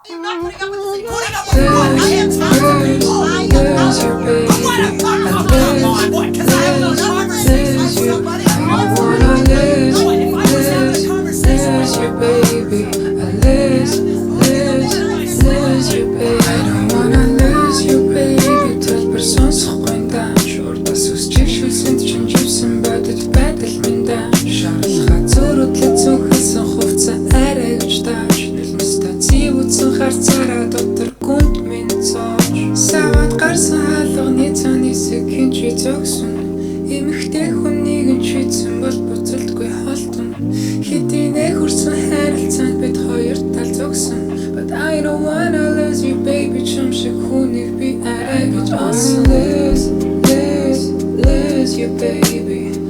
I'm not putting up with this anymore. Putting up with what? I am tolerating. I am tolerating. I want to fuck with someone. What? Because I have no conversation with somebody. I wanna lose. No, if I was having a conversation with you, baby. I lose you, baby. I don't wanna lose you, baby. Төлбөр сонсохгүй даа. Шуурдас үсчих шүлсэнд чинживсэн бодож байдал минь даа. Шаарлахаа зөрөдлөд зүнхэлсэн хувцас арай гэж тааш. Нэлмэстэй цив үтсэн харцаараа дотор гүнд минь цоож. Савад гарсан хаалганы цааны сэкэн чи зогсон. Эмэгтэй хүнийг нь чийдсэн бол буцалтгүй холтон. Хэдийнэ хүрсэн харилцаанд бид хоёр тал зогсон. But I don't wanna lose you, baby. Чам шиг хүнийг би арай гэж олсон. Lose you, baby.